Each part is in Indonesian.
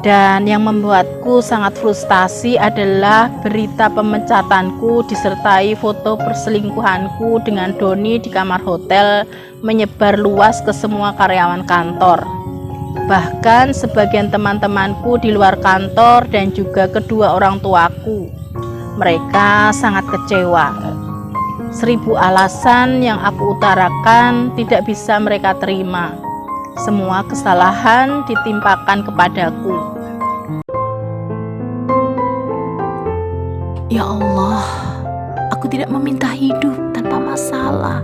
Dan yang membuatku sangat frustasi adalah berita pemecatanku disertai foto perselingkuhanku dengan Doni di kamar hotel menyebar luas ke semua karyawan kantor. Bahkan sebagian teman-temanku di luar kantor dan juga kedua orang tuaku. Mereka sangat kecewa. 1000 alasan yang aku utarakan tidak bisa mereka terima. Semua kesalahan ditimpakan kepadaku. Ya Allah, aku tidak meminta hidup tanpa masalah,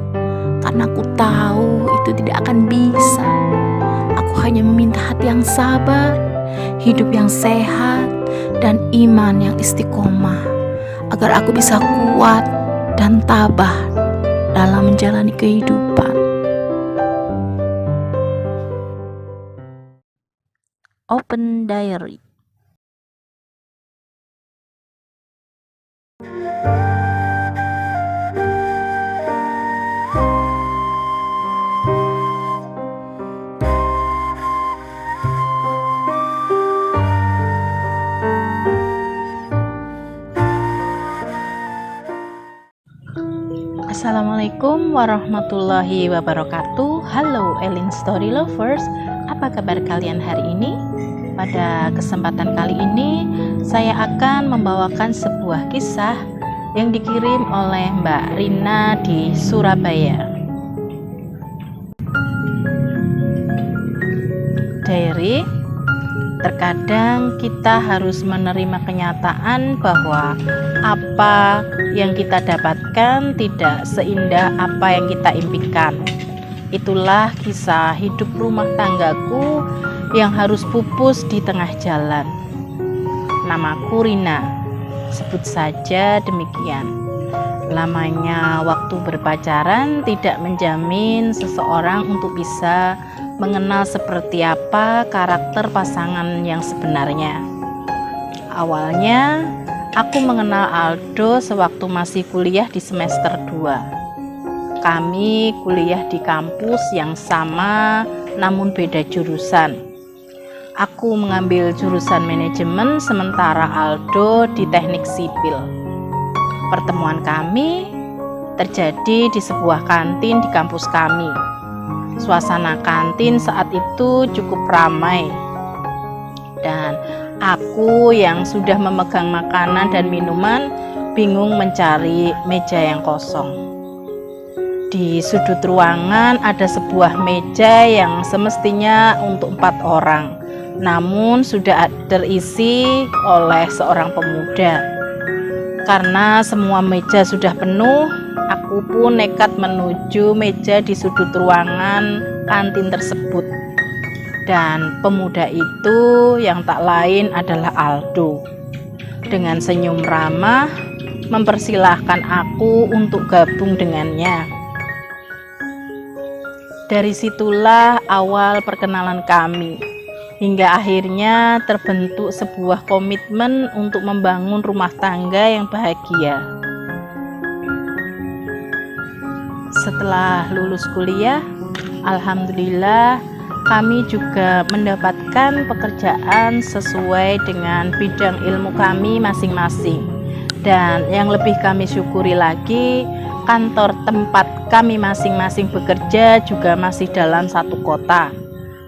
karena aku tahu itu tidak akan bisa. Aku hanya meminta hati yang sabar, hidup yang sehat, dan iman yang istiqomah, agar aku bisa kuat dan tabah dalam menjalani kehidupan. Open Diary. Assalamualaikum warahmatullahi wabarakatuh. Halo Elin Story Lovers, apa kabar kalian hari ini? Pada kesempatan kali ini saya akan membawakan sebuah kisah yang dikirim oleh Mbak Rina di Surabaya. Diary, terkadang kita harus menerima kenyataan bahwa apa yang kita dapatkan tidak seindah apa yang kita impikan. Itulah kisah hidup rumah tanggaku yang harus pupus di tengah jalan. Namaku Rina, sebut saja demikian. Lamanya waktu berpacaran tidak menjamin seseorang untuk bisa mengenal seperti apa karakter pasangan yang sebenarnya. Awalnya, aku mengenal Aldo sewaktu masih kuliah di semester 2. Kami kuliah di kampus yang sama namun beda jurusan. Aku mengambil jurusan manajemen sementara Aldo di teknik sipil. Pertemuan kami terjadi di sebuah kantin di kampus kami. Suasana kantin saat itu cukup ramai. Dan aku yang sudah memegang makanan dan minuman bingung mencari meja yang kosong. Di sudut ruangan ada sebuah meja yang semestinya untuk 4 orang, namun sudah terisi oleh seorang pemuda. Karena semua meja sudah penuh, aku pun nekat menuju meja di sudut ruangan kantin tersebut. Dan pemuda itu yang tak lain adalah Aldo. Dengan senyum ramah, mempersilahkan aku untuk gabung dengannya. Dari situlah awal perkenalan kami, hingga akhirnya terbentuk sebuah komitmen untuk membangun rumah tangga yang bahagia. Setelah lulus kuliah, alhamdulillah kami juga mendapatkan pekerjaan sesuai dengan bidang ilmu kami masing-masing. Dan yang lebih kami syukuri lagi, kantor tempat kami masing-masing bekerja juga masih dalam satu kota.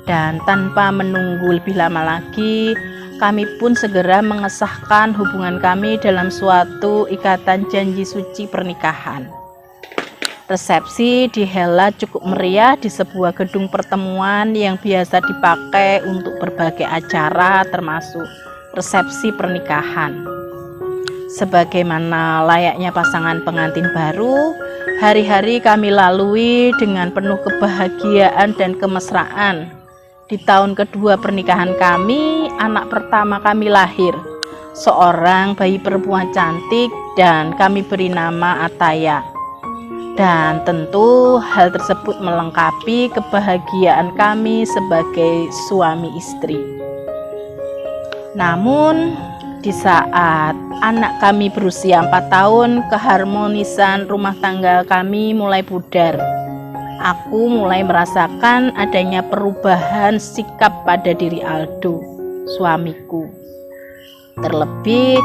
Dan tanpa menunggu lebih lama lagi, kami pun segera mengesahkan hubungan kami dalam suatu ikatan janji suci pernikahan. Resepsi dihelat cukup meriah di sebuah gedung pertemuan yang biasa dipakai untuk berbagai acara termasuk resepsi pernikahan. Sebagaimana layaknya pasangan pengantin baru, hari-hari kami lalui dengan penuh kebahagiaan dan kemesraan. Di tahun kedua pernikahan kami, anak pertama kami lahir, seorang bayi perempuan cantik, dan kami beri nama Ataya. Dan tentu hal tersebut melengkapi kebahagiaan kami sebagai suami istri. Namun, di saat anak kami berusia 4 tahun, keharmonisan rumah tangga kami mulai pudar. Aku mulai merasakan adanya perubahan sikap pada diri Aldo. suamiku. Terlebih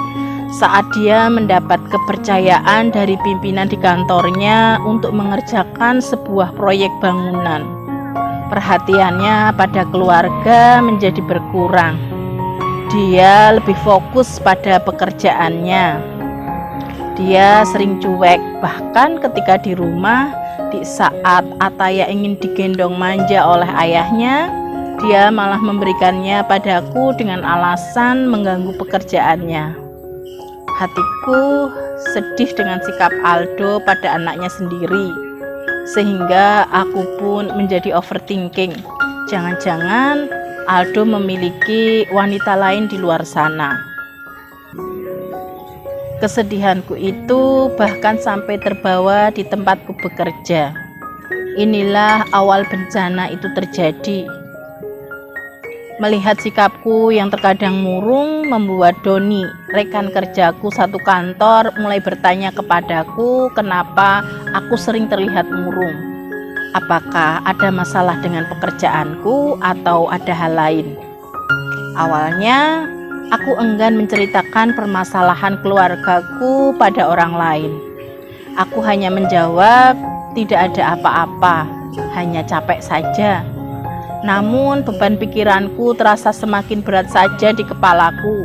saat dia mendapat kepercayaan dari pimpinan di kantornya untuk mengerjakan sebuah proyek bangunan. Perhatiannya pada keluarga menjadi berkurang. Dia lebih fokus pada pekerjaannya. Dia sering cuek, bahkan ketika di rumah, di saat Ataya ingin digendong manja oleh ayahnya, dia malah memberikannya padaku dengan alasan mengganggu pekerjaannya. Hatiku sedih dengan sikap Aldo pada anaknya sendiri, sehingga aku pun menjadi overthinking. Jangan-jangan Aldo memiliki wanita lain di luar sana. Kesedihanku itu bahkan sampai terbawa di tempatku bekerja. Inilah awal bencana itu terjadi. Melihat sikapku yang terkadang murung membuat Doni, rekan kerjaku satu kantor, mulai bertanya kepadaku kenapa aku sering terlihat murung. Apakah ada masalah dengan pekerjaanku atau ada hal lain? Awalnya aku enggan menceritakan permasalahan keluargaku pada orang lain. Aku hanya menjawab, tidak ada apa-apa, hanya capek saja. Namun beban pikiranku terasa semakin berat saja di kepalaku.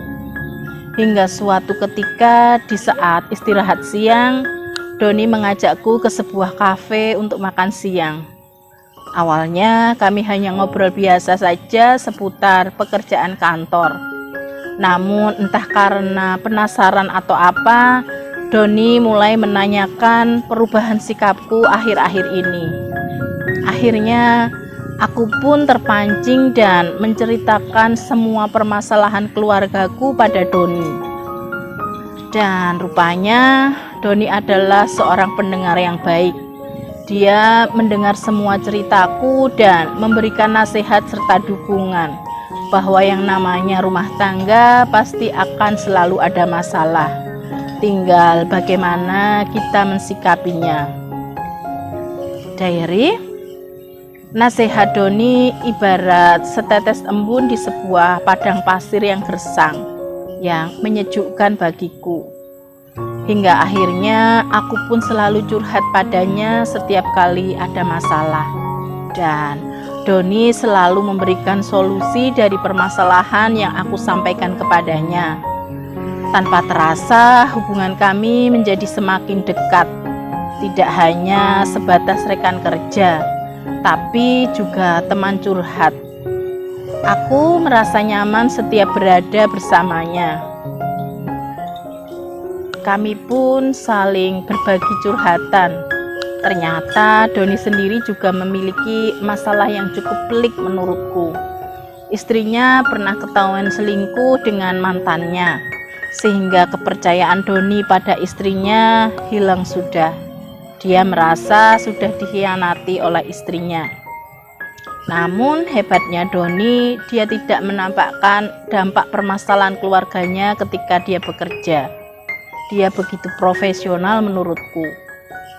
Hingga suatu ketika di saat istirahat siang, Doni mengajakku ke sebuah kafe untuk makan siang. Awalnya kami hanya ngobrol biasa saja seputar pekerjaan kantor. Namun entah karena penasaran atau apa, Doni mulai menanyakan perubahan sikapku akhir-akhir ini. Akhirnya aku pun terpancing dan menceritakan semua permasalahan keluargaku pada Doni. Dan rupanya Doni adalah seorang pendengar yang baik. Dia mendengar semua ceritaku dan memberikan nasihat serta dukungan bahwa yang namanya rumah tangga pasti akan selalu ada masalah. Tinggal bagaimana kita mensikapinya. Diary, nasihat Doni ibarat setetes embun di sebuah padang pasir yang gersang, yang menyejukkan bagiku. Hingga akhirnya aku pun selalu curhat padanya setiap kali ada masalah. Dan Doni selalu memberikan solusi dari permasalahan yang aku sampaikan kepadanya. Tanpa terasa hubungan kami menjadi semakin dekat. Tidak hanya sebatas rekan kerja, tapi juga teman curhat. Aku merasa nyaman setiap berada bersamanya. Kami pun saling berbagi curhatan. Ternyata Doni sendiri juga memiliki masalah yang cukup pelik menurutku. Istrinya pernah ketahuan selingkuh dengan mantannya, sehingga kepercayaan Doni pada istrinya hilang sudah. Dia merasa sudah dikhianati oleh istrinya. Namun hebatnya Doni, dia tidak menampakkan dampak permasalahan keluarganya ketika dia bekerja. Dia begitu profesional menurutku,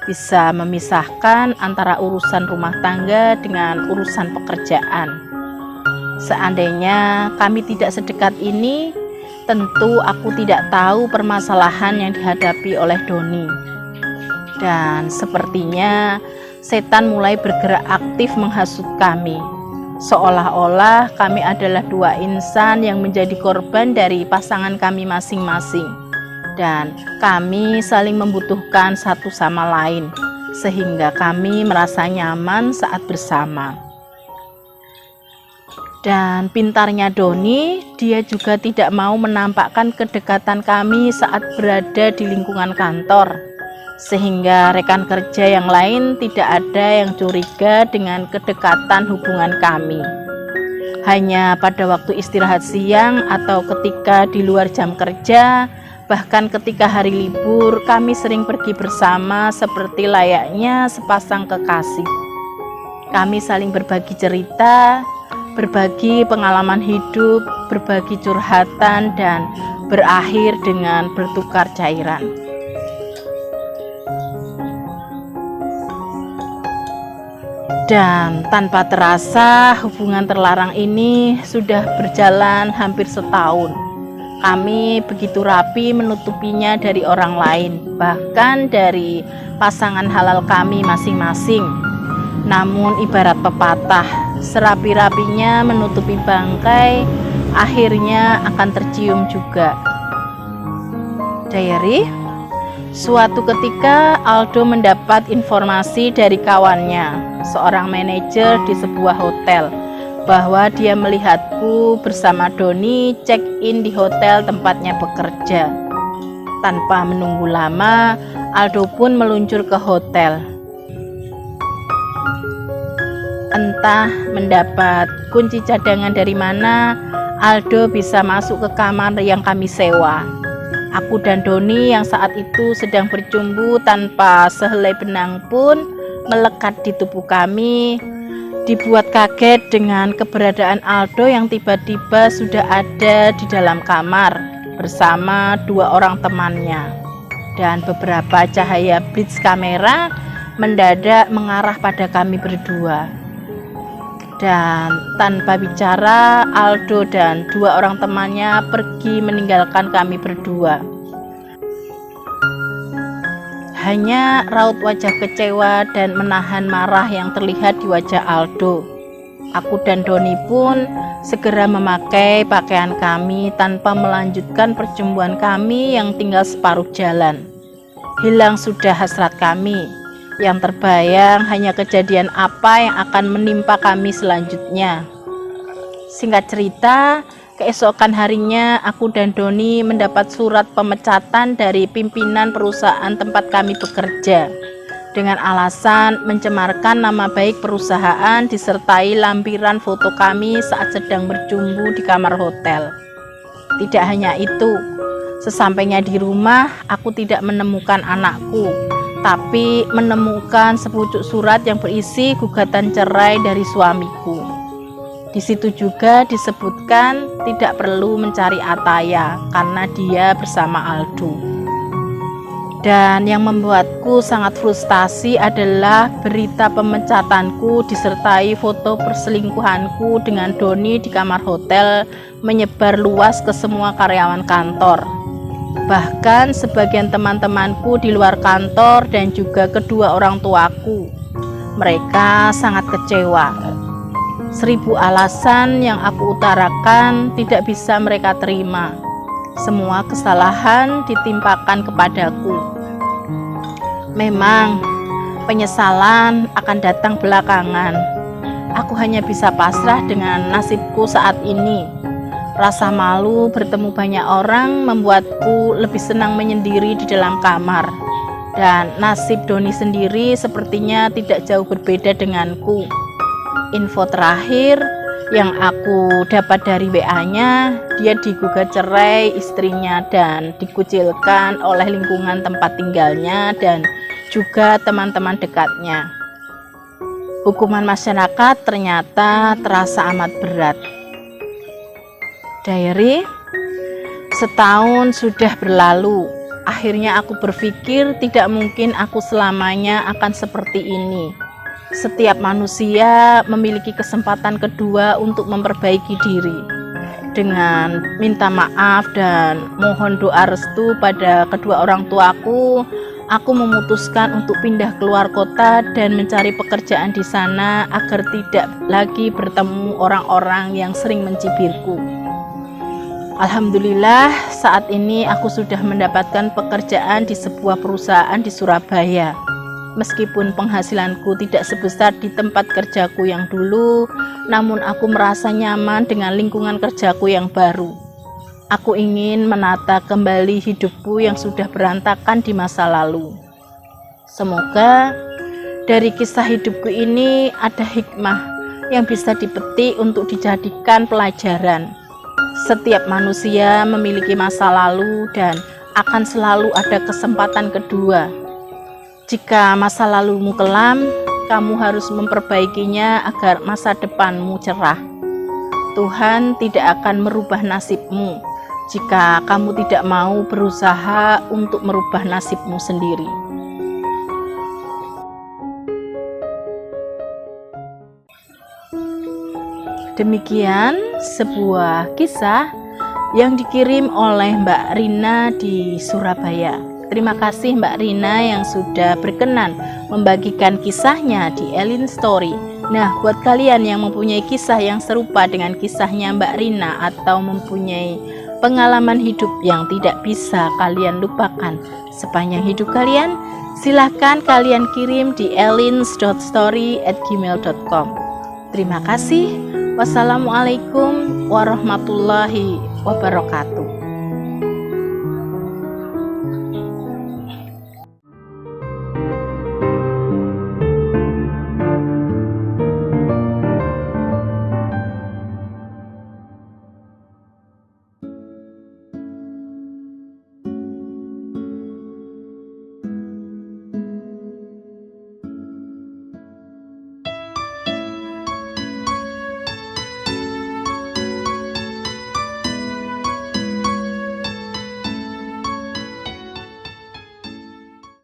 bisa memisahkan antara urusan rumah tangga dengan urusan pekerjaan. Seandainya kami tidak sedekat ini, tentu aku tidak tahu permasalahan yang dihadapi oleh Doni. Dan sepertinya setan mulai bergerak aktif menghasut kami. Seolah-olah kami adalah dua insan yang menjadi korban dari pasangan kami masing-masing. Dan kami saling membutuhkan satu sama lain, sehingga kami merasa nyaman saat bersama. Dan pintarnya Doni, dia juga tidak mau menampakkan kedekatan kami saat berada di lingkungan kantor, sehingga rekan kerja yang lain tidak ada yang curiga dengan kedekatan hubungan kami. Hanya pada waktu istirahat siang atau ketika di luar jam kerja, bahkan ketika hari libur, kami sering pergi bersama seperti layaknya sepasang kekasih. Kami saling berbagi cerita, berbagi pengalaman hidup, berbagi curhatan, dan berakhir dengan bertukar cairan. Dan tanpa terasa hubungan terlarang ini sudah berjalan hampir setahun. Kami begitu rapi menutupinya dari orang lain, bahkan dari pasangan halal kami masing-masing. Namun ibarat pepatah, serapi-rapinya menutupi bangkai, akhirnya akan tercium juga. Diary. Suatu ketika Aldo mendapat informasi dari kawannya, seorang manajer di sebuah hotel, bahwa dia melihatku bersama Doni check-in di hotel tempatnya bekerja. Tanpa menunggu lama, Aldo pun meluncur ke hotel. Entah mendapat kunci cadangan dari mana, Aldo bisa masuk ke kamar yang kami sewa. Aku dan Doni yang saat itu sedang bercumbu tanpa sehelai benang pun melekat di tubuh kami, dibuat kaget dengan keberadaan Aldo yang tiba-tiba sudah ada di dalam kamar bersama dua orang temannya, dan beberapa cahaya blitz kamera mendadak mengarah pada kami berdua. Dan tanpa bicara, Aldo dan dua orang temannya pergi meninggalkan kami berdua. Hanya raut wajah kecewa dan menahan marah yang terlihat di wajah Aldo. Aku dan Doni pun segera memakai pakaian kami tanpa melanjutkan percumbuan kami yang tinggal separuh jalan. Hilang sudah hasrat kami. Yang terbayang hanya kejadian apa yang akan menimpa kami selanjutnya. Singkat cerita, keesokan harinya aku dan Doni mendapat surat pemecatan dari pimpinan perusahaan tempat kami bekerja dengan alasan mencemarkan nama baik perusahaan disertai lampiran foto kami saat sedang bercumbu di kamar hotel. Tidak hanya itu, sesampainya di rumah aku tidak menemukan anakku, tapi menemukan sepucuk surat yang berisi gugatan cerai dari suamiku. Di situ juga disebutkan tidak perlu mencari Ataya karena dia bersama Aldo. Dan yang membuatku sangat frustasi adalah berita pemecatanku disertai foto perselingkuhanku dengan Doni di kamar hotel menyebar luas ke semua karyawan kantor. Bahkan sebagian teman-temanku di luar kantor dan juga kedua orang tuaku. Mereka sangat kecewa. 1000 alasan yang aku utarakan tidak bisa mereka terima. Semua kesalahan ditimpakan kepadaku. Memang penyesalan akan datang belakangan. Aku hanya bisa pasrah dengan nasibku saat ini. Rasa malu bertemu banyak orang membuatku lebih senang menyendiri di dalam kamar. Dan nasib Doni sendiri sepertinya tidak jauh berbeda denganku. Info terakhir yang aku dapat dari WA-nya, dia digugat cerai istrinya dan dikucilkan oleh lingkungan tempat tinggalnya dan juga teman-teman dekatnya. Hukuman masyarakat ternyata terasa amat berat. Diary. Setahun sudah berlalu. Akhirnya aku berpikir tidak mungkin aku selamanya akan seperti ini. Setiap manusia memiliki kesempatan kedua untuk memperbaiki diri. Dengan minta maaf dan mohon doa restu pada kedua orang tuaku, aku memutuskan untuk pindah keluar kota dan mencari pekerjaan di sana agar tidak lagi bertemu orang-orang yang sering mencibirku. Alhamdulillah, saat ini aku sudah mendapatkan pekerjaan di sebuah perusahaan di Surabaya. Meskipun penghasilanku tidak sebesar di tempat kerjaku yang dulu, namun aku merasa nyaman dengan lingkungan kerjaku yang baru. Aku ingin menata kembali hidupku yang sudah berantakan di masa lalu. Semoga dari kisah hidupku ini ada hikmah yang bisa dipetik untuk dijadikan pelajaran. Setiap manusia memiliki masa lalu dan akan selalu ada kesempatan kedua. Jika masa lalumu kelam, kamu harus memperbaikinya agar masa depanmu cerah. Tuhan tidak akan merubah nasibmu jika kamu tidak mau berusaha untuk merubah nasibmu sendiri. Demikian sebuah kisah yang dikirim oleh Mbak Rina di Surabaya. Terima kasih Mbak Rina yang sudah berkenan membagikan kisahnya di Elin Story. Nah, buat kalian yang mempunyai kisah yang serupa dengan kisahnya Mbak Rina atau mempunyai pengalaman hidup yang tidak bisa kalian lupakan sepanjang hidup kalian, silahkan kalian kirim di elins.story@gmail.com. Terima kasih. Wassalamualaikum warahmatullahi wabarakatuh.